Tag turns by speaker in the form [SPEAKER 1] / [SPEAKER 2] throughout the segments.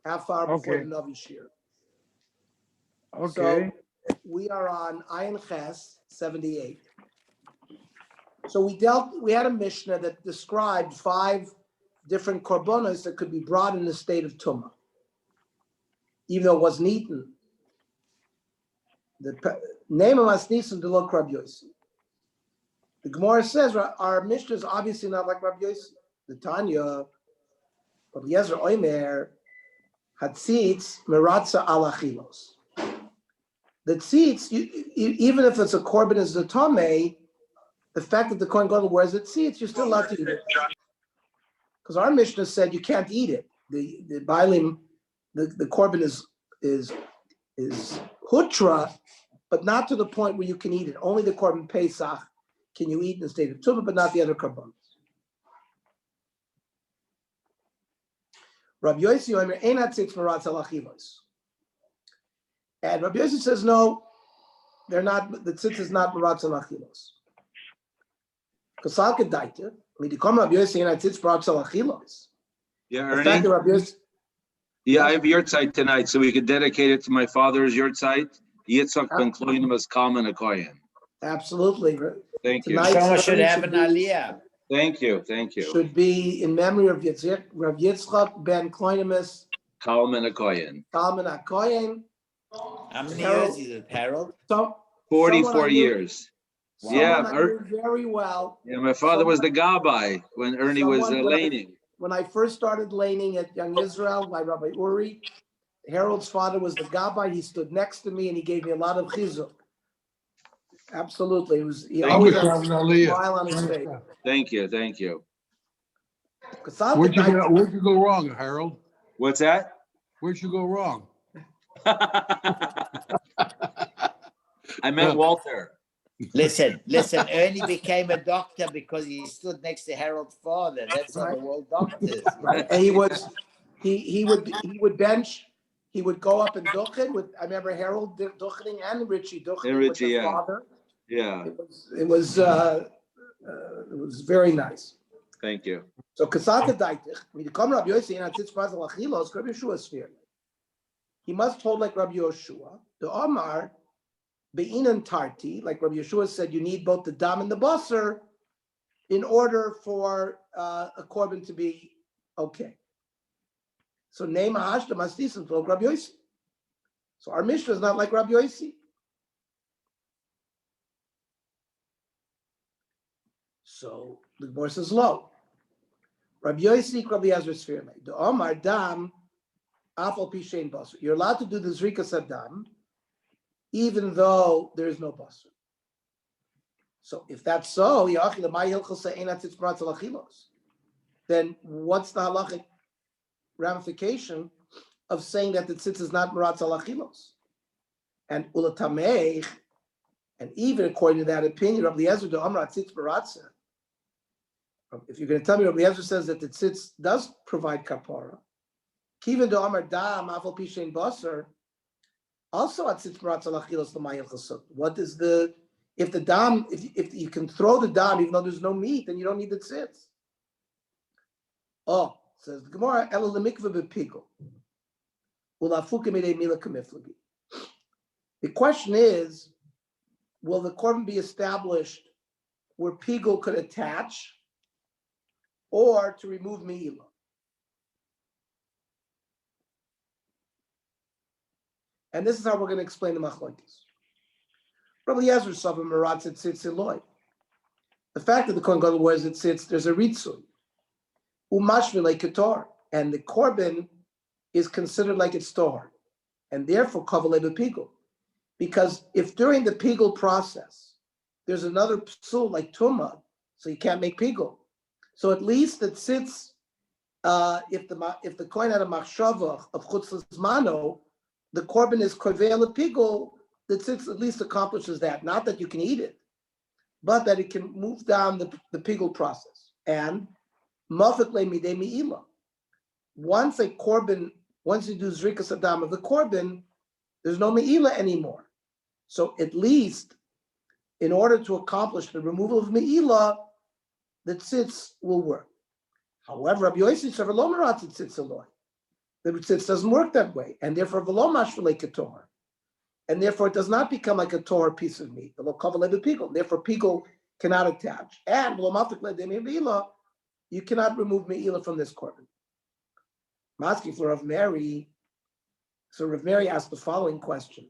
[SPEAKER 1] half hour before the Navi Shir.
[SPEAKER 2] Okay.
[SPEAKER 1] So we are on Ayin Ches 78. So we had a Mishnah that described 5 different korbanos that could be brought in the state of Tumah, even though it wasn't eaten. The name of Masnisim de lo Rabbi Yossi. The Gemara says our Mishnah is obviously not like Rabbi Yossi. The Tanya, Rabbi Yezer Oimer, Hatzitz Meratza Alachilos. The tzitz, even if it's a korban as the Tomei, the fact that the Kohen Gadol wears the tzitz, you're still allowed to eat it. Because our Mishnah said you can't eat it. The Bailim, the korban is hutra, but not to the point where you can eat it. Only the korban Pesach can you eat in the state of Tumah, but not the other korbanos. Rabbi Yossi Omer ein hatzitz meratz alachilos. And Rabbi Yossi says no, they're not. The tzitz is not meratz alachilos. Kasal kedaita. Midikam Rabbi Yossi ein hatzitz meratz alachilos.
[SPEAKER 3] Yeah, Ernie. Yeah, I have yurtzeit tonight, so we could dedicate it to my father's yurtzeit. Yitzchak ben Kloinim as Kalman Akoyan.
[SPEAKER 1] Absolutely.
[SPEAKER 3] Thank you.
[SPEAKER 2] Someone should have an aliyah.
[SPEAKER 3] Thank you.
[SPEAKER 1] Should be in memory of Rav Yitzchak ben Kloinimus
[SPEAKER 3] Kalman Akoyan.
[SPEAKER 1] Kalman Akoyan.
[SPEAKER 2] How many years is it, Harold?
[SPEAKER 3] 44 years. Yeah,
[SPEAKER 1] I knew very well.
[SPEAKER 3] Yeah, my father was the gabbai when Ernie was laning.
[SPEAKER 1] When I first started laning at Young Israel by Rabbi Uri, Harold's father was the gabbai. He stood next to me and he gave me a lot of chizuk. Absolutely, he always had a smile on his face.
[SPEAKER 3] Thank you.
[SPEAKER 4] Where'd you go wrong, Harold?
[SPEAKER 3] What's that?
[SPEAKER 4] Where'd you go wrong?
[SPEAKER 3] I meant Walter.
[SPEAKER 2] Listen, Ernie became a doctor because he stood next to Harold's father. That's how the world doctors.
[SPEAKER 1] Right. And he would bench, he would go up and duchen with, I remember Harold duchening and Richie duchening with his father.
[SPEAKER 3] Yeah.
[SPEAKER 1] It was very nice.
[SPEAKER 3] Thank you.
[SPEAKER 1] So Kasaka Daitich, Rabbi Yossi and Tzitz Mazal Achilos, Rabbi Yeshua sphere. He must hold like Rabbi Yoshua. The Omar Be'inan Tarti, like Rabbi Yeshua said, you need both the dam and the basar in order for a korban to be okay. So name Hashda Masnisim to Rabbi Yossi. So our Mishnah is not like Rabbi Yossi. So the Gemara says low. Rabbi Yossi, Rabbi Ezra Sfirle. The Omar Dam Afal Pishain Basar. You're allowed to do the Zrika Saddam, even though there is no basar. So if that's so, then what's the halachic ramification of saying that the tzitz is not maratz alachilos? And ulatamech, and even according to that opinion, Rabbi Eliezer de Amra tzitz maratz. If you're going to tell me Rabbi Eliezer says that the tzitz does provide kapara, kiven de Amar dam afal pishein basar. Also at tzitz maratz alachilos l'mayil chasud. What is the if the dam if you can throw the dam even though there's no meat, then you don't need the tzitz. Oh, says the Gemara, ela lemikveh bepigul ulafuka midei mila kamiflagi. The question is, will the korban be established where pigul could attach or to remove meila? And this is how we're going to explain the machlokes. Rabbi Eliezer Sava Meratz et tzitz eloi. The fact that the Kohen Gadol wears it tzitz, there's a ritzui. Umashvile ketor, and the korban is considered like it's tohar, and therefore kavalei b'pigul. Because if during the pigul process there's another psul like tumah, so you can't make pigul. So at least it sits. If the Kohen had a machshava of chutzlas mano, the korban is kovel pigul. The tzitz at least accomplishes that. Not that you can eat it, but that it can move down the pigul process. And mafik le midei mi'ila. Once you do zrika sadam of the korban, there's no me'ila anymore. So at least, in order to accomplish the removal of me'ila, the tzitz will work. However, Rabbi Yossi said, "Lo meratz tzitz aloi." The tzitz doesn't work that way, and therefore v'lo mashv'lei ketor, and therefore it does not become like a Torah piece of meat. V'lo kavalei b'pigul, therefore pigul cannot attach, and v'lo mafik le'dei me'ila, you cannot remove me'ila from this korban. Maski for Rav Mary. So Rav Mary asked the following question: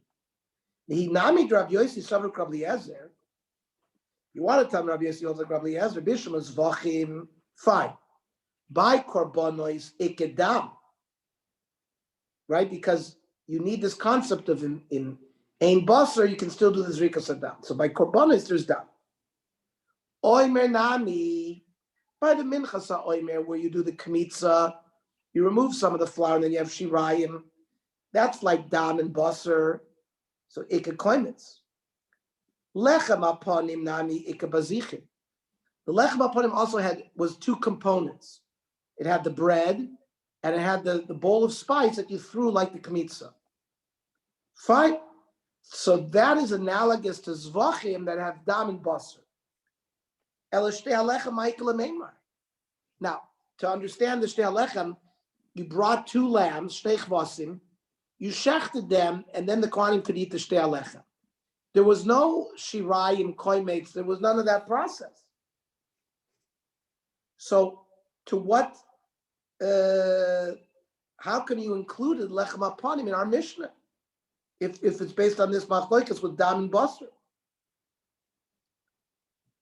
[SPEAKER 1] He nami Rav Yossi savur Rav Eliezer. You want to tell me Rav Yossi holds like Rav Eliezer? Bishlam is vachim. Fine. By korbanos ikedam. Right, because you need this concept of in ein basar, you can still do the zrikas adam. So by korbanos there's dam. Oimer nami. By the minchasa oimer, where you do the kmitza, you remove some of the flour and then you have shirayim. That's like dam and basar. So ikka koimitz. Lechem aponim nami ikka bazichim. The lechem aponim also was two components. It had the bread and it had the bowl of spice that you threw like the kmitza. Fine. So that is analogous to zvachim that have dam and basar. Now, to understand the shtei halechem, you brought two lambs, shtei chvasim, you shechted them, and then the kohanim could eat the shtei halechem. There was no shirayim, koimates, there was none of that process. So, to what, how can you include lechem aponim in our Mishnah? If it's based on this machlokes with dam and basar.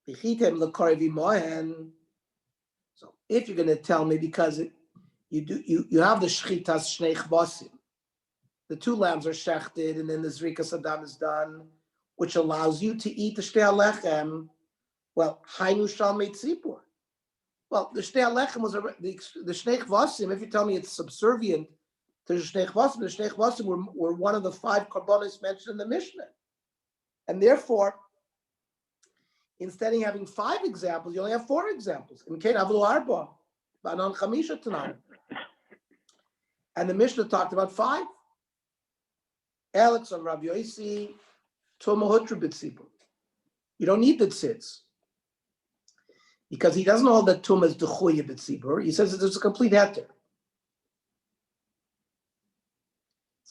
[SPEAKER 1] So if you're going to tell me, because you have the shchitas shnei chvasim, the two lambs are shechted and then the zrikas adam is done, which allows you to eat the shtei halechem. Well, hainu shalmei tzibur. Well, the shtei halechem was the shnei chvasim. If you tell me it's subservient to the shnei chvasim were one of the 5 korbanos mentioned in the Mishnah, and therefore, instead of having 5 examples, you only have 4 examples. In Kain Avlu Arba, Banon Chamisha Tanan. And the Mishnah talked about 5. Alex on Rav Yossi, Tuma Hutra B'tzibur. You don't need the tzitz. Because he doesn't hold that Tuma is Dechuya B'tzibur. He says that there's a complete heter.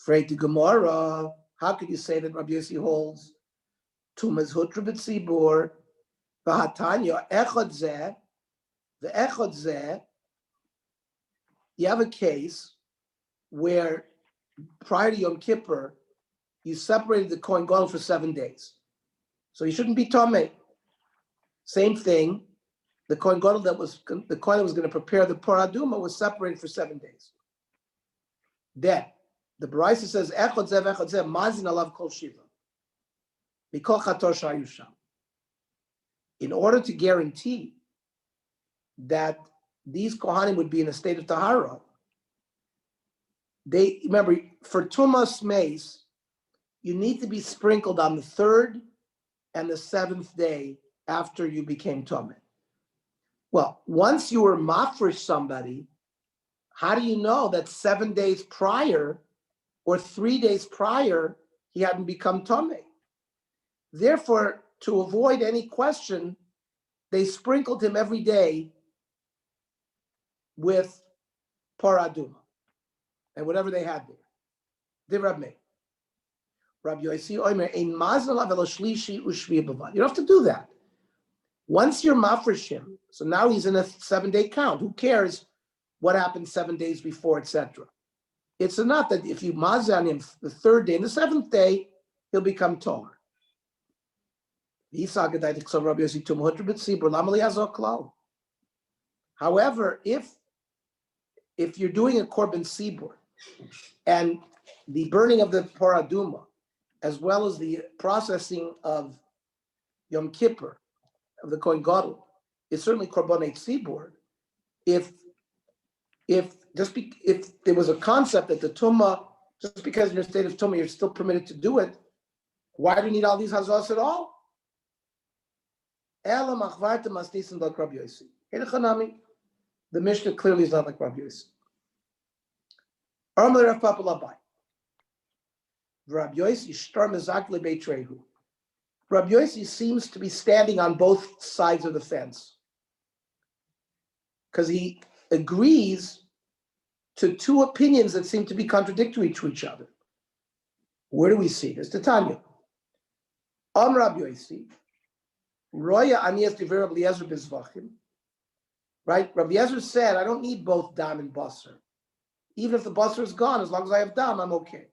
[SPEAKER 1] Frei to Gemara, how could you say that Rav Yossi holds Tuma is Hutra B'tzibur? V'hatanya echad zeh, the echad zeh. You have a case where prior to Yom Kippur, you separated the Kohen Gadol for 7 days, so you shouldn't be tamei. Same thing, the Kohen Gadol that was going to prepare the Por Aduma was separated for 7 days. Then the Baraisa says echad zeh mazin alav kol shiva mikol chator shayusham. In order to guarantee that these Kohanim would be in a state of Tahara, they, remember, for Tumas Meis, you need to be sprinkled on the 3rd and the 7th day after you became Tomei. Well, once you were mafresh somebody, how do you know that 7 days prior or 3 days prior he hadn't become Tomei? Therefore, to avoid any question, they sprinkled him every day with paraduma and whatever they had there. Rabbi Yossi Omer ein mazal velo shlishi ushvi bavad. You don't have to do that. Once you're mafresh him, so now he's in a 7-day count. Who cares what happened 7 days before, etc. It's enough that if you mazal on him the 3rd day and the 7th day, he'll become tor. However, if you're doing a korban sibur and the burning of the paraduma, as well as the processing of Yom Kippur, of the Kohen Gadol, is certainly korbanei sibur. If there was a concept that the tumah, just because in your state of tumah you're still permitted to do it, why do you need all these hazos at all? The Mishnah clearly is not like Rabbi Yossi. Rabbi Yossi seems to be standing on both sides of the fence, because he agrees to two opinions that seem to be contradictory to each other. Where do we see this? Tanya. Rabbi Yossi, Roya Anias Diver Rabbi Eliezer Bezvachim. Right? Rabbi Eliezer said, I don't need both dam and basar. Even if the basar is gone, as long as I have dam, I'm okay.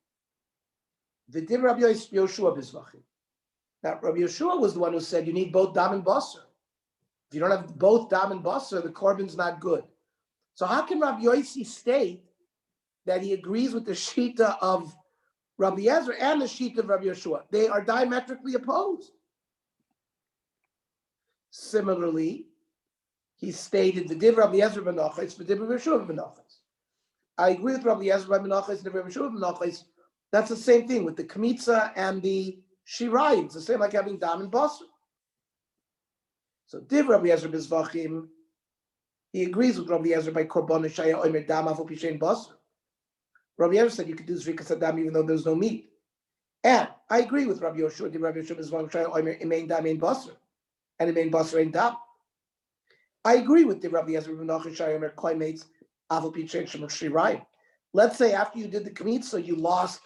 [SPEAKER 1] The Diver Rabbi Yoshua Bezvachim. Now, Rabbi Yeshua was the one who said you need both dam and basar. If you don't have both dam and basar, the korban's not good. So how can Rabbi Yossi state that he agrees with the shita of Rabbi Eliezer and the shita of Rabbi Yeshua? They are diametrically opposed. Similarly, he stated the div Rabbi Eliezer benachos, the div Rabbi Yeshua benachos. I agree with Rabbi Eliezer by benachos and Rabbi Yeshua benachos. That's the same thing with the kmitza and the shirayim. It's the same like having dam and basar. So div Rabbi Eliezer bezvachim, he agrees with Rabbi Eliezer by korban shaya omer dam afu pishein basar. Rabbi Eliezer said you could do zrikas adam even though there's no meat. And I agree with Rabbi Yeshua, div Rabbi Yeshua bezvachim shaya omer imein dam ein basar, and imein basar ein dam. I agree with the Rabbi Eliezer benachos shaya omer koimates afu pishein shemur shirayim. Let's say after you did the kmitza, you lost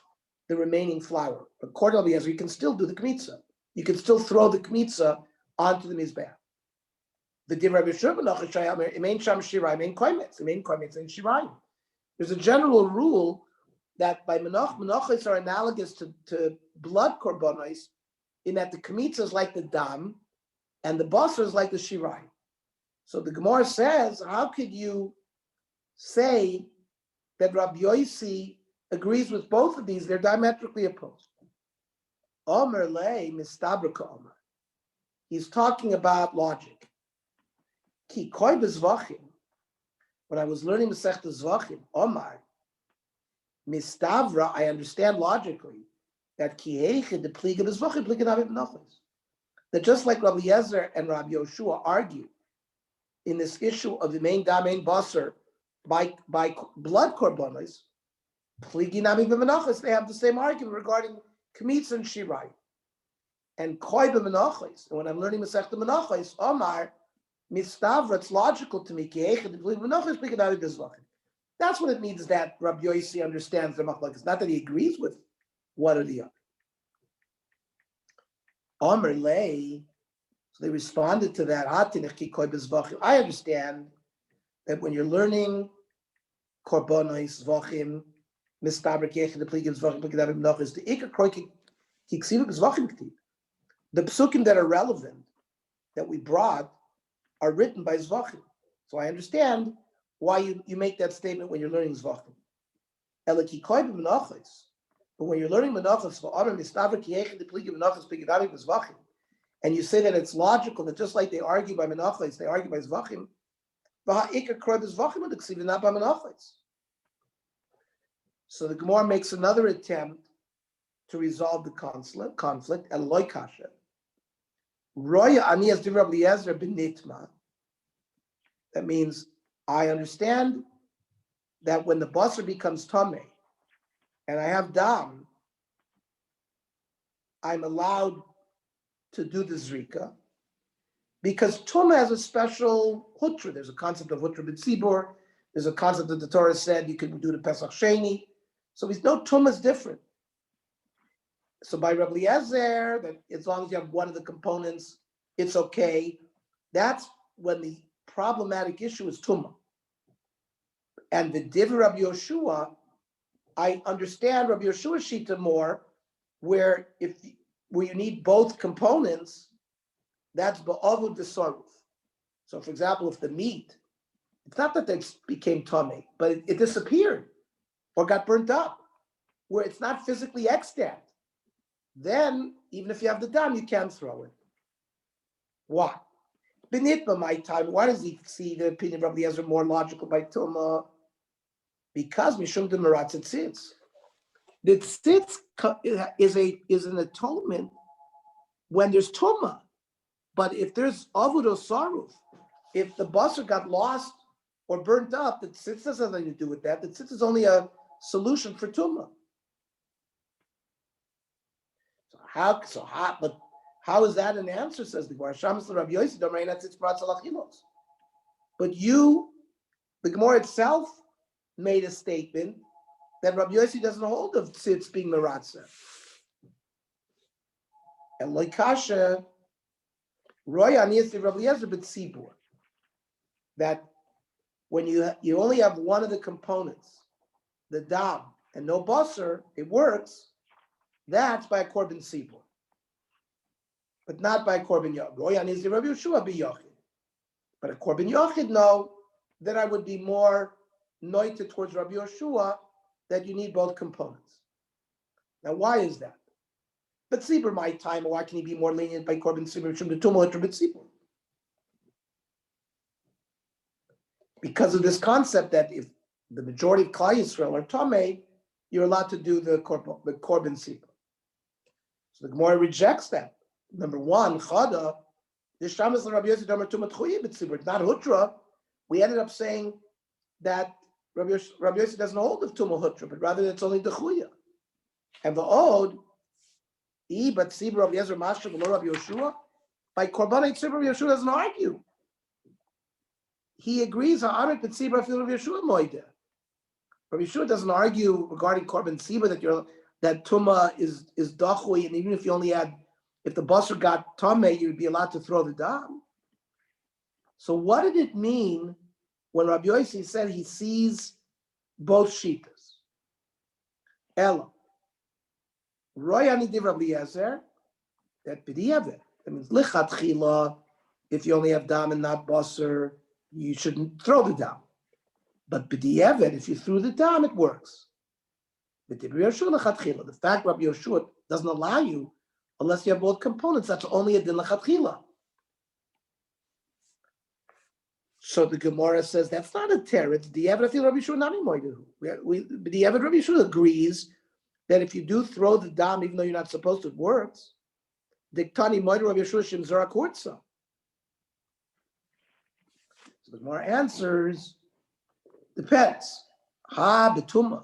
[SPEAKER 1] the remaining flour. According to Rabbi Eliezer, you can still do the kmitza. You can still throw the kmitza onto the mizbeach. The div Rabbi Yeshua benachos shaya omer imein sham shirayim ein koimates ein shirayim. There's a general rule that by menachos are analogous to blood korbanos in that the kmitza is like the dam and the basar is like the shirayim. So the Gemara says, how could you say that Rabbi Yossi agrees with both of these? They're diametrically opposed. Omer lei mistabrika omer. He's talking about logic. Ki koi bezvachim. When I was learning Masechta Zvachim, Omar, Mistavra, I understand logically that ki heiche de pliga bezvachim pliga navi benachos. That just like Rabbi Eliezer and Rabbi Yoshua argue in this issue of the main dam, main basar by blood korbanos, pligi navi benachos, they have the same argument regarding kmitz and shirai. And koi benachos. And when I'm learning Masechta Menachos, Omar, Mistavra, it's logical to me. That's what it means that Rabbi Yossi understands the machlokes. It's not that he agrees with one or the other. Omer lei. So they responded to that. I understand that when you're learning korbanos zvachim, mistavra keichen the pligim zvachim pligim benachos, the ikar kroik kiksiv zvachim ktiv. The psukim that are relevant that we brought are written by Zvachim. So I understand why you make that statement when you're learning Zvachim. But when you're learning Menachos, and you say that it's logical that just like they argue by Menachos, they argue by Zvachim, not by Menachos. So the Gemara makes another attempt to resolve the conflict, and loy kasha. Roya Anias div Rabbi Eliezer benitma. That means I understand that when the basar becomes tamei and I have dam, I'm allowed to do the zrika because tumah has a special hutra. There's a concept of hutra b'tzibur. There's a concept that the Torah said you can do the Pesach Sheni. So we know tumah is different. So by Rabbi Eliezer, that as long as you have one of the components, it's okay. That's when the problematic issue is tumah. And the div Rabbi Yoshua, I understand Rabbi Yoshua's shita more, where you need both components, that's ba'avud desaruf. So for example, if the meat, it's not that they became tummy, but it disappeared or got burnt up, where it's not physically extant. Then, even if you have the dam, you can't throw it. Why? Benitma, my time. Why does he see the opinion of Rabbi Eliezer more logical by Tumah? Because Mishum de Meratz tzitz. The tzitz is an atonement when there's Tumah. But if there's Avud or Saruf, if the basar got lost or burnt up, the tzitz doesn't have anything to do with that. The tzitz is only a solution for Tumah. But how is that an answer, says the Gemara? But the Gemara itself made a statement that Rabbi Yossi doesn't hold of tzitz being meratza. And like kasha, Roy Anias Rabbi Eliezer b'tzibur, that when you only have one of the components, the dam and no basar, it works. That's by a korban tzibur, but not by a korban yochid. Roy Anias Rabbi Yeshua b'yochid, but a korban yochid, no. Then I would be more noited towards Rabbi Yeshua that you need both components. Now, why is that? But tzibur my time, why can he be more lenient by korban tzibur from the tumah to tzibur? Because of this concept that if the majority of Klal Yisrael are tamei, you're allowed to do the korban tzibur. So the Gemara rejects that. Number one, chada, the shamas Rabbi Yossi damer tumah tchuyi b'tzibur, not hutra. We ended up saying that Rabbi Yossi doesn't hold of tumah hutra, but rather it's only the chuya. And the od, but tzibur Rabbi Yezer Masha below Rabbi Yeshua, by korbanei tzibur Rabbi Yeshua doesn't argue. He agrees on Arik but tzibur Rabbi Yeshua moide. Rabbi Yeshua doesn't argue regarding korban tzibur that tumah is dachui, and even if you only had, if the basar got tameh, you'd be allowed to throw the dam. So what did it mean when Rabbi Yossi said he sees both shitas? Ella. Roy ani div Rabbi Eliezer, that b'diavad. That means lichatchila, if you only have dam and not basar, you shouldn't throw the dam. But b'diavad, if you threw the dam, it works. The fact Rabbi Yeshua doesn't allow you unless you have both components. That's only a din lichatchila. So the Gemara says that's not a teretz. The Rabbi Yeshua nami moidu. The Rabbi Yeshua agrees that if you do throw the dam, even though you're not supposed to, it works. Diktani moidu Rabbi Yeshua shim zara kurtza. So the Gemara answers, depends. Ha betuma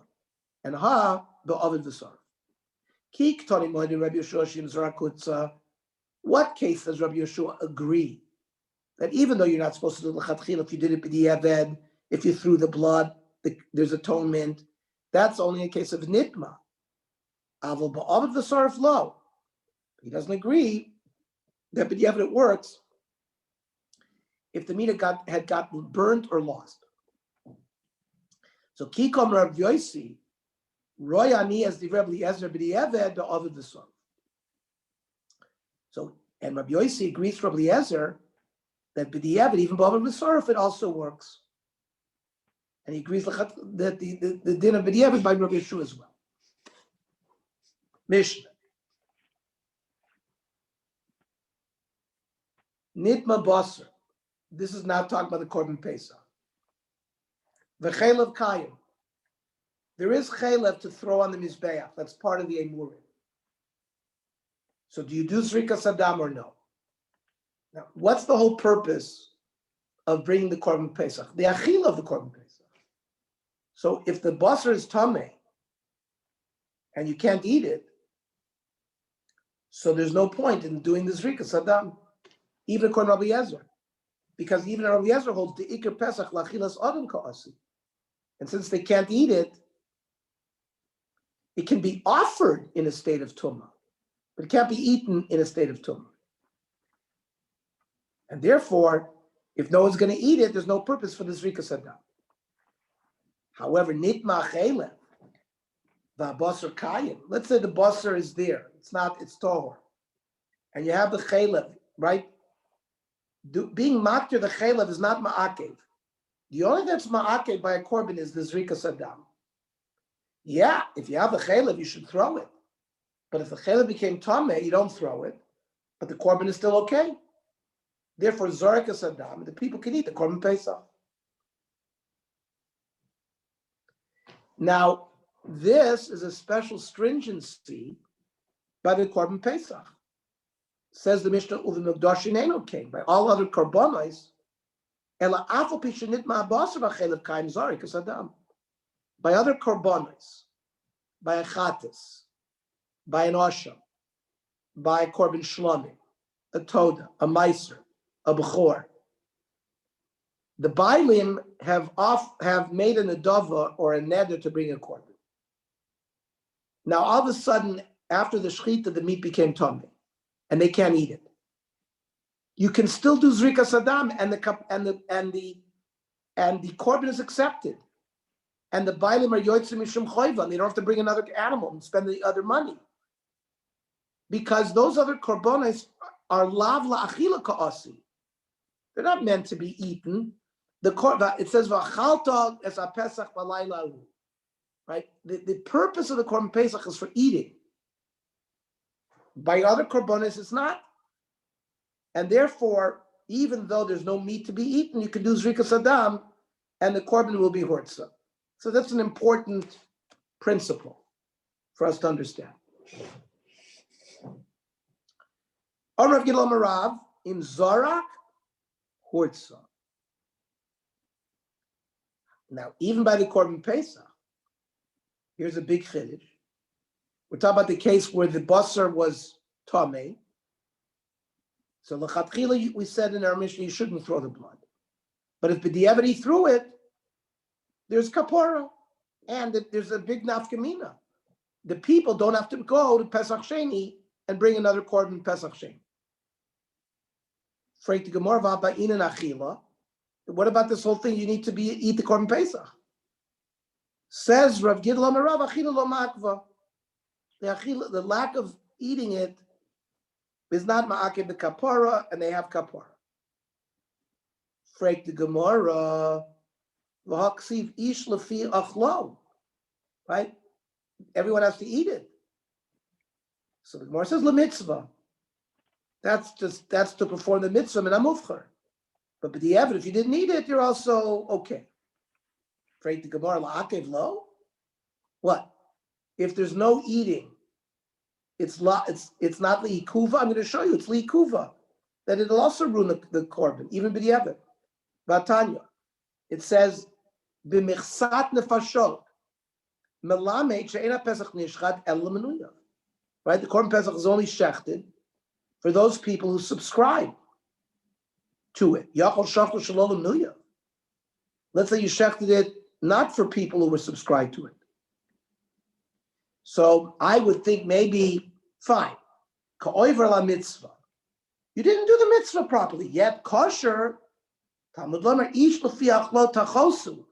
[SPEAKER 1] and ha be'avid v'sar. Ki ktani moidu Rabbi Yeshua shim zara kurtza. What case does Rabbi Yeshua agree that even though you're not supposed to do l'chatchil, if you did it b'diavad, if you threw the blood, there's atonement? That's only a case of nitma. Aval ba'avad v'sarf lo. He doesn't agree that b'diavad it works if the meat had gotten burnt or lost. So kikom Rav Yossi, roy ani as the Rabbi Eliezer b'diavad ba'avad v'sarf. So, and Rabbi Yossi agrees with Rabbi Eliezer that b'diavad, even b'avad v'sarf, it also works. And he agrees that the din of b'diavad by Rabbi Yeshua as well. Mishnah. Nitma basar. This is now talking about the korban pesach. V'chelev kayim. There is chelev to throw on the mizbeach. That's part of the emurim. So do you do zrika sadam or no? Now, what's the whole purpose of bringing the korban pesach? The achil of the korban pesach. So if the basar is tameh and you can't eat it, so there's no point in doing the zrika sadam, even according to Rabbi Eliezer, because even Rabbi Eliezer holds the ikar pesach lachilas adam ka'asi, and since they can't eat it, it can be offered in a state of tumah, but it can't be eaten in a state of tumah. And therefore, if no one's going to eat it, there's no purpose for the zrika sadam. However, nitma chelev, the basar kayim. Let's say the basar is there. It's tohor. And you have the chelev, right? Being makter the chelev is not ma'akev. The only thing that's ma'akev by a korban is the zrika sadam. Yeah, if you have the chelev, you should throw it. But if the chelev became tameh, you don't throw it. But the korban is still okay. Therefore, Zarika Saddam, the people can eat the korban pesach. Now, this is a special stringency by the korban pesach. Says the Mishnah, Uvim Mekdashin Eno came by all other korbanos. Ela afal pishanit ma'abasar v'chelev kaim Zarika Saddam. By other korbanos, by a chatas, by an asham, by a korban shlomim, a toda, a meiser, a bechor. The Bailim have made an adova or a neder to bring a korban. Now all of a sudden, after the shechita, the meat became tummy, and they can't eat it. You can still do zrika sadam, and the korban is accepted, and the Bailim are yotzim mishum choiva. They don't have to bring another animal and spend the other money, because those other korbanos are lav la'achila ka'asi. They're not meant to be eaten. It says v'achalta es ha'pesach b'layla, right? The purpose of the korban pesach is for eating. By other korbanos, it's not, and therefore, even though there's no meat to be eaten, you can do zrika sadam, and the korban will be hortza. So that's an important principle for us to understand. Rav Gidol Marav in Zorak hortza. Now, even by the korban pesach, here's a big chiddush. We're talking about the case where the basar was tamei. So l'chatchila, we said in our mission, you shouldn't throw the blood. But if b'diavad he threw it, there's kapora, and there's a big nafkamina. The people don't have to go to Pesach Sheni and bring another korban Pesach Sheni. Freik the Gemara v'aba'in and achila. What about this whole thing? You need to eat the korban Pesach. Says Rav Gidol Marav, achila lo makva. The lack of eating it is not ma'akev the kapara, and they have kapara. Freik the Gemara, v'haksiv ish lefi achlo, right? Everyone has to eat it. So the Gemara says lemitzvah. That's to perform the mitzvah and amufcher. But the evidence, if you didn't eat it, you're also okay. Freik the Gemara la'akev lo. What? If there's no eating, it's not li'ikuva. I'm going to show you it's li'ikuva, that it'll also ruin the korban, even b'di'evet. Vatanya, it says b'michsat nefashot melamed she'ena pesach nishchat el l'menuya. Right, the korban pesach is only shechted for those people who subscribe to it. Yachol shachol shalom l'menuya. Let's say you shechted it not for people who were subscribed to it. So I would think maybe, fine, ka'oiver la mitzvah. You didn't do the mitzvah properly, yet kosher, Talmud Lomer, ish l'fi achlo tachosu,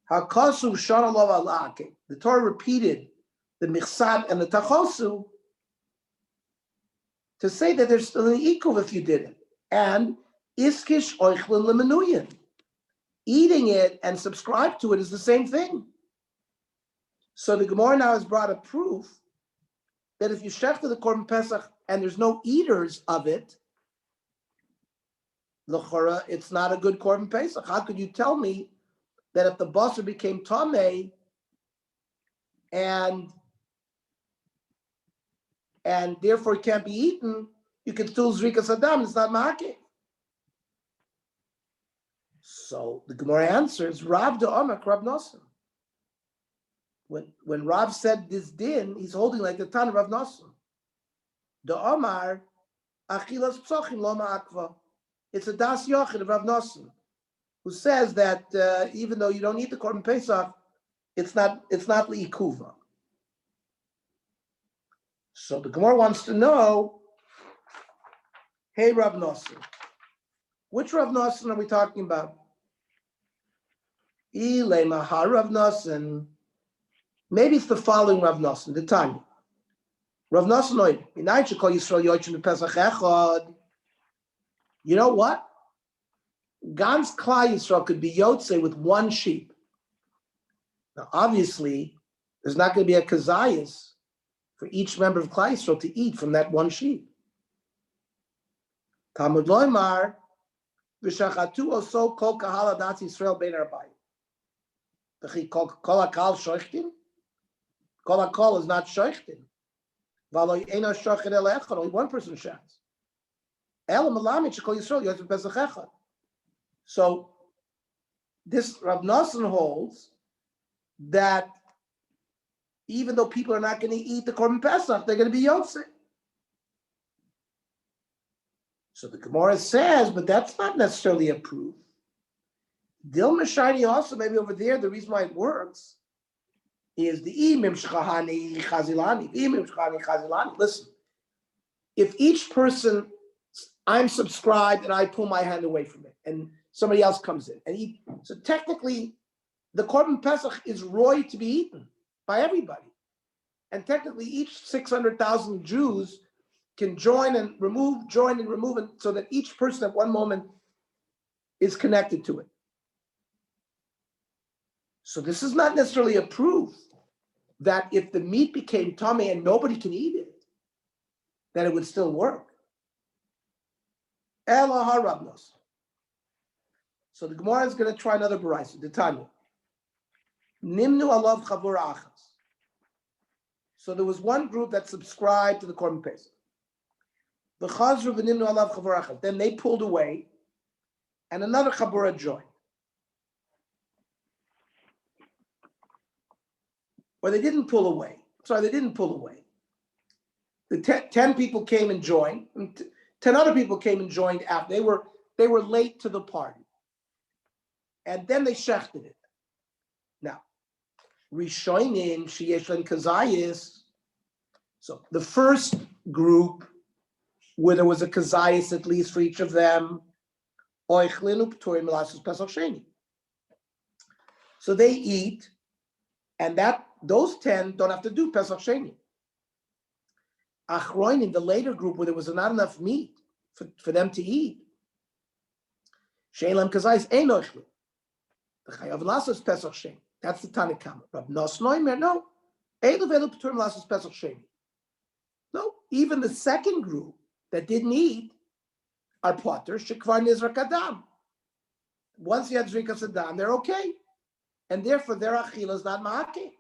[SPEAKER 1] ha'kosu shana lo ala'ake. The Torah repeated the michsat and the tachosu to say that there's still an ikuv if you did it. And iskish oichlin lemenuyin. Eating it and subscribe to it is the same thing. So the Gemara now has brought a proof that if you shechted the korban pesach and there's no eaters of it, l'chora, it's not a good korban pesach. How could you tell me that if the basar became tamei and therefore it can't be eaten, you can still zrika sadam, it's not ma'akev. So the Gemara answers, Rav de Omer, Rav Nosson. When Rav said this din, he's holding like the Tan of Rav Nosson. The Omar, achilas psochim lo ma'akva. It's a das yochid of Rav Nosson, who says that even though you don't eat the korban pesach, it's not li'ikuva. So the Gemara wants to know, hey Rav Nosson, which Rav Nosson are we talking about? Ilay mahar Rav Nosson. Maybe it's the following Rav Nosson, the Tanya. Rav Nosson, you know what? Gans Klal Yisrael could be Yotze with one sheep. Now, obviously, there's not going to be a kazayas for each member of Klal Yisrael to eat from that one sheep. Talmud Loimar, v'shachatu oso kol kahal adat Yisrael bein arbayim. V'chi kol hakal shochtin. Kol hakol is not shochtin. V'alo eno shochet el echad. Only one person shouts. El malamid shekol Yisrael yotze pesach echad. So this Rav Nosson holds that even though people are not going to eat the korban pesach, they're going to be yotze. So the Gemara says, but that's not necessarily a proof. Dilma shiny also, maybe over there, the reason why it works is the imim shchahani chazilani. Imim shchahani chazilani. Listen, if each person, I'm subscribed and I pull my hand away from it, and somebody else comes in, and so technically, the Korban Pesach is roy to be eaten by everybody, and technically, each 600,000 Jews can join and remove, and so that each person at one moment is connected to it. So this is not necessarily a proof that if the meat became tummy and nobody can eat it, that it would still work. Ela harabnos. So the Gemara is going to try another baraisa. The Tanya. Nimnu alav chavur achas. So there was one group that subscribed to the Korban Pesach. The chazru v'nimnu alav chavur achas. Then they pulled away, and another chabura joined. Or they didn't pull away. Sorry, they didn't pull away. The 10 people came and joined. And 10 other people came and joined after. They were late to the party. And then they shechted it. Now, Rishonim, Sheyesh and Kazayis. So the first group, where there was a Kazayis at least for each of them, so they eat, and those 10 don't have to do Pesach Sheni. Achroinim, the later group, where there was not enough meat for them to eat, Shelam Kazayis Einochli. The Chayav Lasos Pesach Sheni. That's the Tanakama. Rab Nosnoimer, no. Elu Velu P'turim Lasos Pesach Sheni. No, even the second group that didn't eat are potter, Shekvar Nizra Kadam. Once you had Zrika Sadam, they're okay. And therefore, their Achila is not Ma'ake.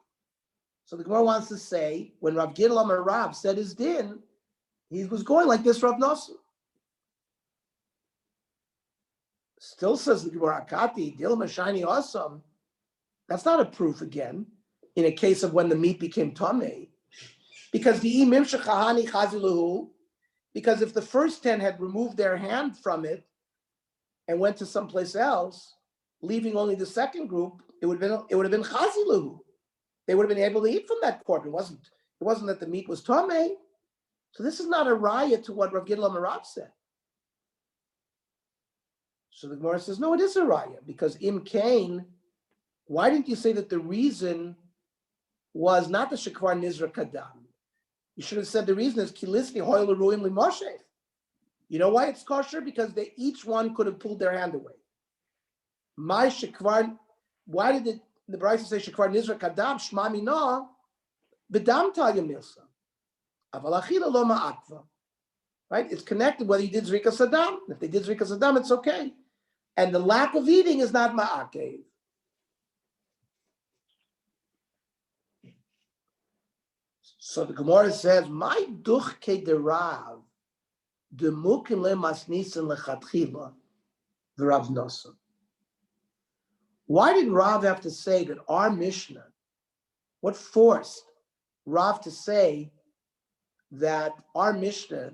[SPEAKER 1] So the Gemara wants to say, when Rav Gidlam or Rav said his din, he was going like this, Rav Nosson. Still says the Gemara, Akati, Dilma Shiny Awesome. That's not a proof again, in a case of when the meat became Tameh. Because the Imim Shechahani Chaziluhu, because if the first 10 had removed their hand from it and went to someplace else, leaving only the second group, it would have been Chaziluhu. They would have been able to eat from that korban. It wasn't that the meat was Tameh. So this is not a raya to what Rav Gidlam Rav said. So the Gemara says, no, it is a raya, because Im Kain, why didn't you say that the reason was not the Shekvar Nizra Kadam? You should have said the reason is Kilisni Hoyle Ruim Limoshe. You know why it's kosher? Because each one could have pulled their hand away. My Shekvar, why did the Brisa say Shekvar Nizra Kadam Shma Mina B'dam Talya Milsa Aval Achila Lo Ma'atva. Right? It's connected whether you did Zrika Saddam. If they did Zrika Saddam, it's okay. And the lack of eating is not Ma'akev. So the Gemara says, "My duch ke derav, de mukim le masnisen lechatchila, the Rav Nosson." Why did Rav have to say that our Mishnah? What forced Rav to say that our Mishnah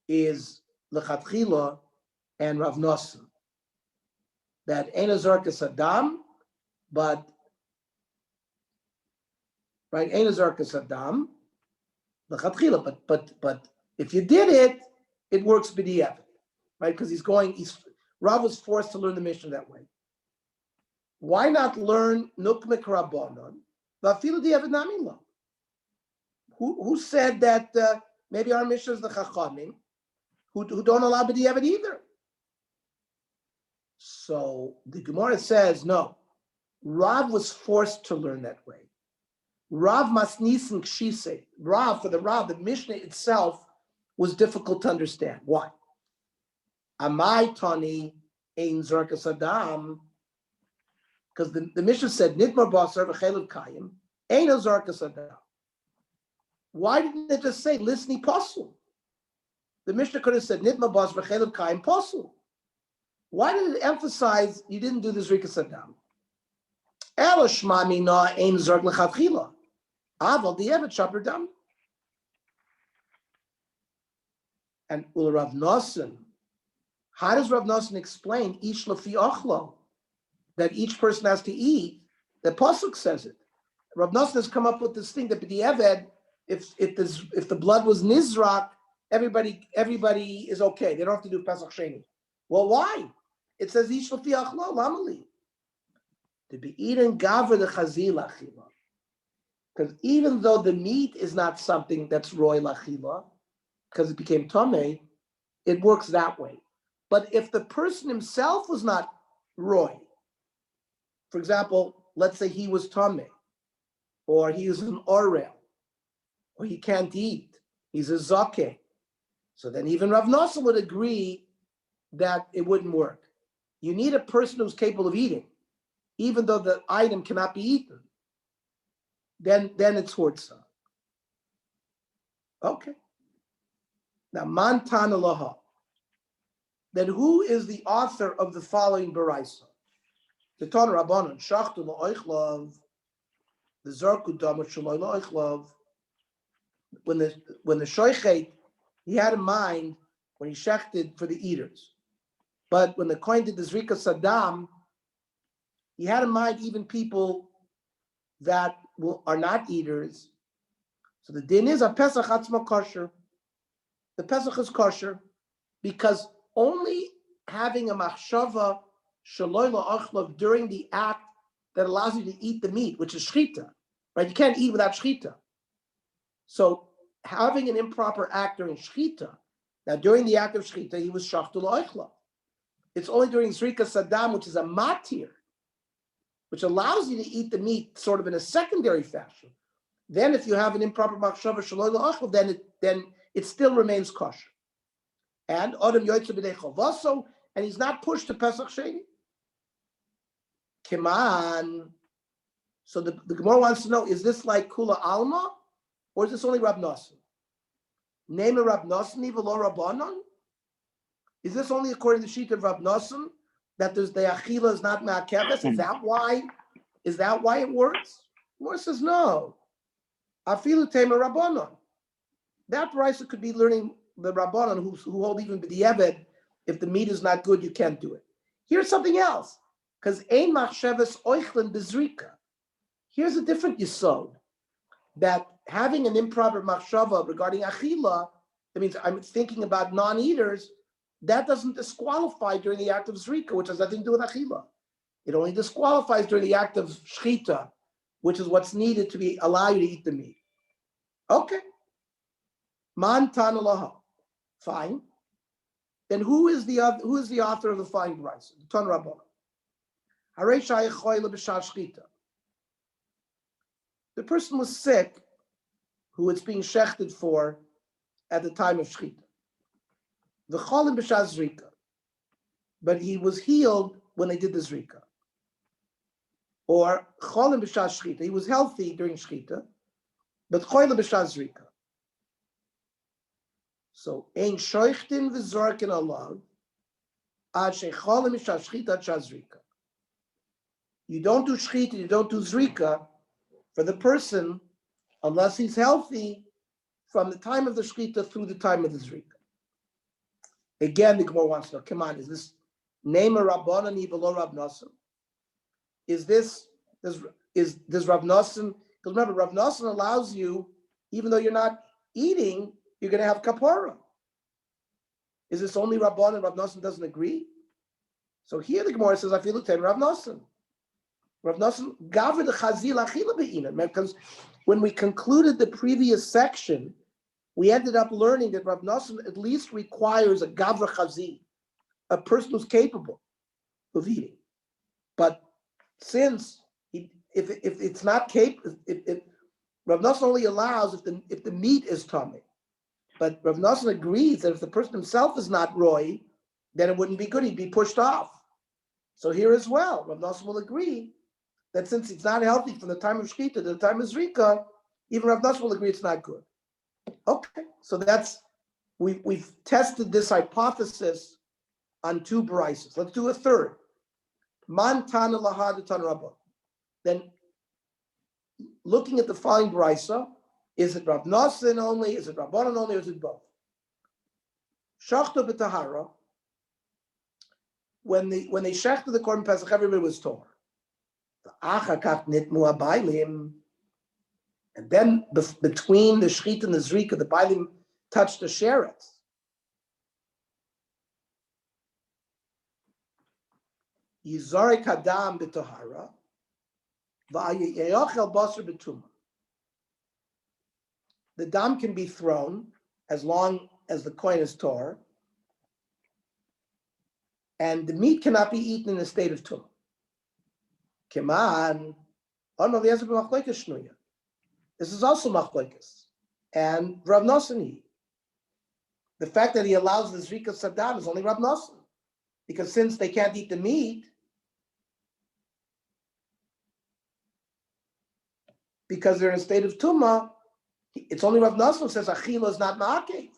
[SPEAKER 1] is lechatchila and Rav Nosson? That ein azarka Saddam, but right, ein azarka Saddam, lechatchila. But if you did it, it works b'diavad, right? Because Rav was forced to learn the Mishnah that way. Why not learn nukmek rabbanon? V'afilu diavad nami lo. Who said that maybe our Mishnah is the chachamim who don't allow b'diavad either? So the Gemara says no. Rav was forced to learn that way. Rav masnisen kshise. Rav, for the Rav, the Mishnah itself was difficult to understand. Why? Amai tani ein zarka sadam. Because the Mishnah said nitmar basar v'chelev kayim ein zarka sadam. Why didn't it just say lisni pasul? The Mishnah could have said nitmar basar v'chelev kayim pasul. Why did it emphasize you didn't do the zrika sadam? Elo shma mina ein zark lechatchila. Aval di'evet shaper dam. And Rav Nosson, how does Rav Nosson explain ish lafi ochlo? that each person has to eat, the pasuk says it. Rav Nosson has come up with this thing that b'di'eved, if the blood was nizrak, everybody is okay. They don't have to do Pesach Sheni. Well, why? It says ish l'fi achlo lamali. To be eaten gavra the chazil achila. Because even though the meat is not something that's roy lachila, because it became tameh, it works that way. But if the person himself was not roy, for example, let's say he was tameh, or he is an orel, or he can't eat, he's a zakeh. So then even Rav Nosson would agree that it wouldn't work. You need a person who's capable of eating, even though the item cannot be eaten. Then it's hortza. Okay. Now, Mantan Alaha. Then who is the author of the following Baraisa? The Ton Rabbanon, Shachtu La'oichlav, the Zarku Damar Shaloi La'oichlav. When the Shoichet, he had in mind when he shechted for the eaters. But when the coin did the Zrika Saddam, he had in mind even people that are not eaters. So the din is a Pesach Atzma kosher. The Pesach is kosher because only having a machshava shaloi la'achlav during the act that allows you to eat the meat, which is shchita, right? You can't eat without shchita. So having an improper act during shchita, now during the act of shchita, he was shachtu la'achlav. It's only during Zrika Saddam, which is a matir, which allows you to eat the meat sort of in a secondary fashion. Then if you have an improper machshava shaloi la'achlav, then it still remains kosher. And Adam Yoitze B'dei Chavaso, and he's not pushed to Pesach Sheni. Kiman. So the Gemara wants to know, is this like Kula Alma, or is this only Rab Nosson? Name a Rab Nosson, Ivalo Rabbanon? Is this only according to the sheet of Rab Nosson, that there's the Achila is not Ma'akeves? Is that why it works? The Gemara says no. Afilu Tema Rabbanon. That Brisa could be learning the Rabbanon who hold even b'di'eved, if the meat is not good, you can't do it. Here's something else, because ein machshavas oichlin bezrika. Here's a different yisod, that having an improper machshava regarding achila, that means I'm thinking about non-eaters, that doesn't disqualify during the act of zrika, which has nothing to do with achila. It only disqualifies during the act of shchita, which is what's needed to allow you to eat the meat. Okay. Man tan alaha. Fine. Then who is the author of the following Brisa? The Ton Rabbanon. Harei shayich choyle b'shas shchita. The person was sick, who it's being shechted for at the time of shchita. The cholim b'shas zrika, but he was healed when they did the zrika. Or cholim b'shas shchita, he was healthy during shchita, but cholim b'shas zrika. So, ein shoichtin v'zorkin alav ad shecholim b'shas shchita shazrika. You don't do shchita, you don't do zrika for the person unless he's healthy from the time of the shchita through the time of the zrika. Again, the Gemara wants to know, come on, is this name a Rabbanan below Rav Nosson? Does Rav Nosson, because remember, Rav Nosson allows you, even though you're not eating, you're going to have kapara. Is this only Rabbanan? Rav Nosson doesn't agree? So here the Gemara says, I feel like Rav Nosson. Rav Nosson, Gavir the Chazil Achila Be'ina. Because when we concluded the previous section, we ended up learning that Rav Nosson at least requires a Gavra Chazil, a person who's capable of eating. But since if it's not capable, Rav Nosson only allows if the meat is tummy. But Rav Nosson agrees that if the person himself is not roy, then it wouldn't be good. He'd be pushed off. So here as well, Rav Nosson will agree that since it's not healthy from the time of shchita to the time of zrika, even Rav Nosson will agree it's not good. Okay, so we've tested this hypothesis on two brises. Let's do a third. Man tana lahad tan rabba. Then, looking at the following brisa, is it Rav Nosson only? Is it Rabbanan only? Or is it both? Shachta b'tahara. when they shechted the korban pesach, everybody was tore. And then between the shechita and the zrika, the bailim touched the sheretz. Yizarek hadam b'tohara, v'ayeyochel basar b'tuma. The dam can be thrown as long as the coin is tore, and the meat cannot be eaten in a state of tumah. Keman, this is also machlokes, and Rav Nosson. The fact that he allows the zrika sadam is only Rav Nosson, because since they can't eat the meat, because they're in a state of tumah, it's only Rav Nosson who says achila is not ma'akev.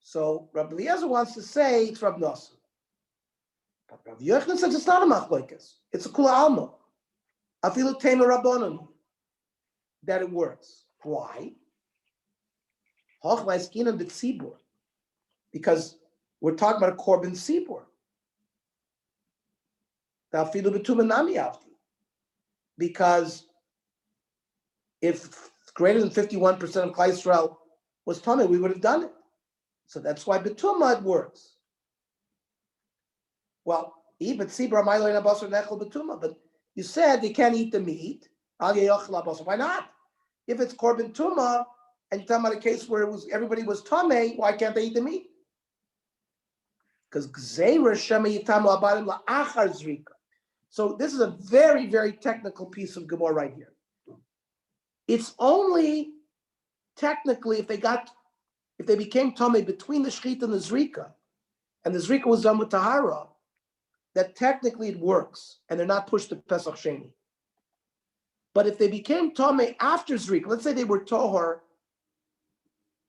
[SPEAKER 1] So Rabbi Eliezer wants to say it's Rav Nosson. But Rav Yochanan says it's not a machlokes. It's a kula alma. Afilu tema rabbanon. That it works. Why? Because we're talking about a korban tzibur. Because if greater than 51% of Klal Yisrael was tamei, we would have done it. So that's why betuma it works. Well, but you said they can't eat the meat. Why not? If it's korban tuma, and you're talking about a case where everybody was tamei, why can't they eat the meat? Because gzeira shema yitamu abadim la'achar zrika. So this is a very, very technical piece of Gemara right here. It's only technically if they became tamei between the shechita and the zrika was done with tahara, that technically it works, and they're not pushed to Pesach Sheni. But if they became tamei after zrika, let's say they were tohar,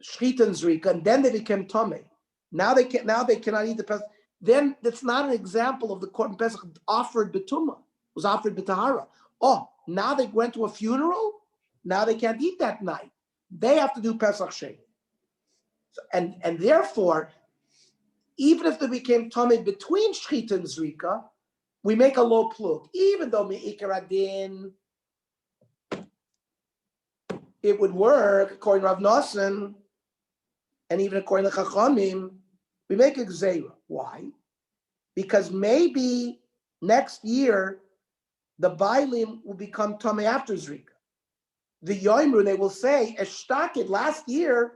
[SPEAKER 1] shechita and zrika, and then they became tamei. Now they cannot eat the Pesach. Then that's not an example of the korban Pesach offered betuma, was offered betahara. Oh, now they went to a funeral. Now they can't eat that night. They have to do Pesach Sheni. So, and therefore, even if they became tamei between shechita and zrika, we make a low plug. Even though me'ikar adin, it would work according to Rav Nosson, and even according to Chachamim, we make a gzeira. Why? Because maybe next year the bailim will become tamei after zrika. The yoimru, they will say, "Eshtakid last year,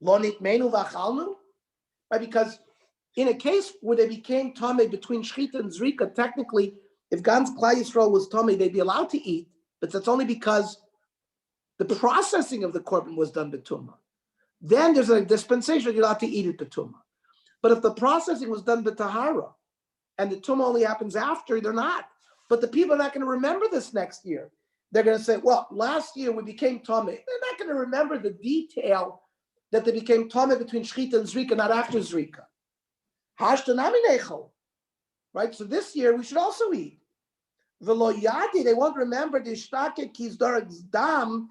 [SPEAKER 1] lo nitmenu v'achalnu," right? Because in a case where they became tamei between shechita and zrika, technically, if Gans Klal Yisrael was tamei, they'd be allowed to eat, but that's only because the processing of the korban was done betuma. Then there's a dispensation you're allowed to eat it betuma. But if the processing was done betahara, and the tumah only happens after, they're not. But the people are not going to remember this next year. They're going to say, well, last year we became tamei. They're not going to remember the detail that they became tamei between shechita and zrika, not after zrika. Hashtanami nechol, right? So this year we should also eat. V'lo yadi, they won't remember the shtake kizdar dam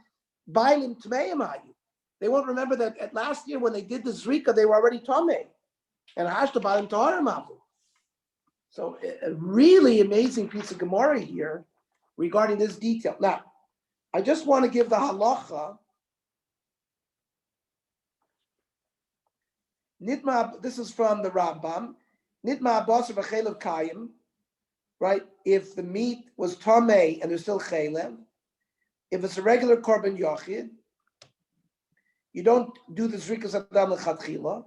[SPEAKER 1] bailim tmeim hayu. They won't remember that at last year when they did the zrika, they were already tamei, and hashta bailim taharim avu. So a really amazing piece of Gemara here regarding this detail. Now, I just want to give the halacha. Nitma, this is from the Rambam. Nitma abasar v'chelev kayim, right? If the meat was tamei and there's still chelev, if it's a regular korban yachid, you don't do the zrika sadam l'chadchila.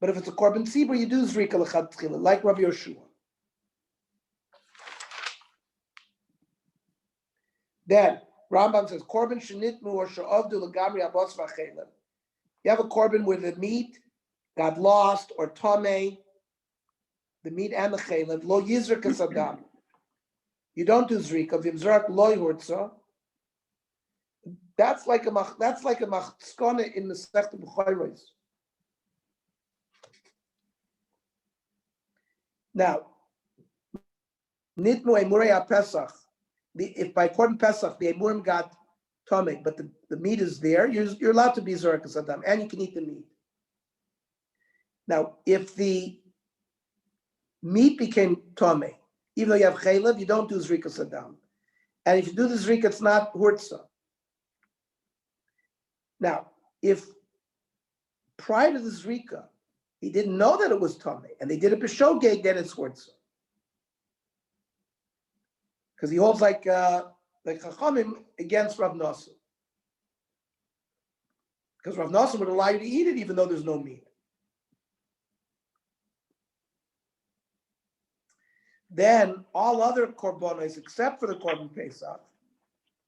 [SPEAKER 1] But if it's a korban tzibur, you do zrika l'chadchila, like Rabbi Yoshua. Then Rambam says korban shenitmu or she'avdu l'gamri abas v'chelev. You have a korban where the meat got lost or tamei, the meat and the chelev, lo yizrika sadam. You don't do zrika. V'imzrak lo yurtza. That's like a machskona in the Sechta B'chayros. Now, nitmu emurei Pesach. If by korban Pesach the emurim got tamei, but the meat is there, you're allowed to be zerkas adam, and you can eat the meat. Now, if the meat became tame. Even though you have chaylev, you don't do zrika sadam. And if you do the zrika, it's not hurtza. Now, if prior to the zrika, he didn't know that it was tame, and they did a b'shogeg, then it's hurtza. Because he holds like Chachamim against Rav Nosson. Because Rav Nosson would allow you to eat it even though there's no meat. Then all other korbanos, except for the korban Pesach,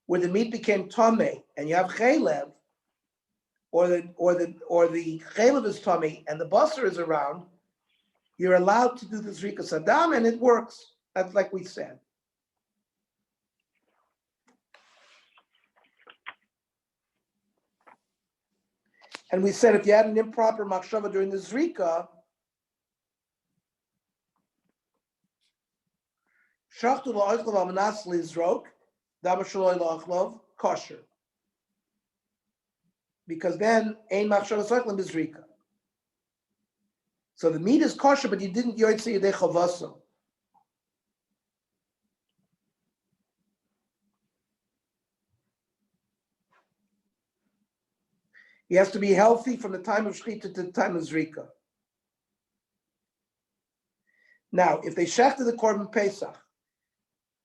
[SPEAKER 1] where the meat became tamei and you have chaylev, or the chaylev is tamei and the basar is around, you're allowed to do the zrika sadam and it works. That's like we said. And we said if you had an improper machshava during the zrika, shachtu la'oichlav amanas lizrok, dama shaloi la'ochlav, kosher. Because then, ein machshava soichlav zrika. So the meat is kosher, but you didn't yoytze yedei chavasa. He has to be healthy from the time of shechita to the time of zrika. Now, if they shechted the korban Pesach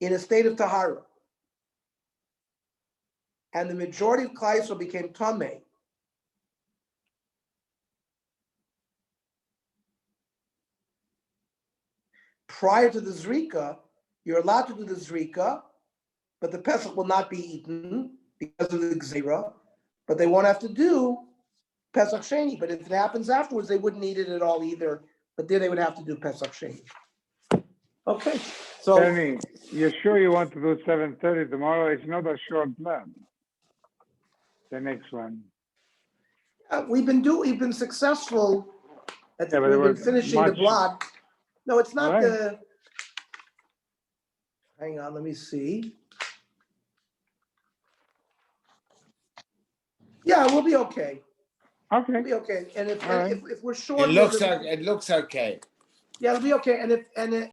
[SPEAKER 1] in a state of tahara, and the majority of Klal Yisrael became tamei, prior to the zrika, you're allowed to do the zrika, but the Pesach will not be eaten because of the gzeira. But they won't have to do Pesach Sheni. But if it happens afterwards, they wouldn't eat it at all either. But there they would have to do Pesach Sheni. Okay, so
[SPEAKER 5] Danny, you're sure you want to do 7:30 tomorrow? It's not a short plan. The next one.
[SPEAKER 1] we've been successful.
[SPEAKER 5] Yeah, but
[SPEAKER 1] We've
[SPEAKER 5] it
[SPEAKER 1] been
[SPEAKER 5] was
[SPEAKER 1] finishing the
[SPEAKER 5] much-
[SPEAKER 1] block. No, it's not
[SPEAKER 5] All right.
[SPEAKER 1] the. Hang on, let me see. Yeah, we'll be okay. We'll
[SPEAKER 5] Okay.
[SPEAKER 1] be okay. And if
[SPEAKER 5] All right.
[SPEAKER 1] if we're short,
[SPEAKER 2] It looks okay.
[SPEAKER 1] yeah, it'll be okay. And if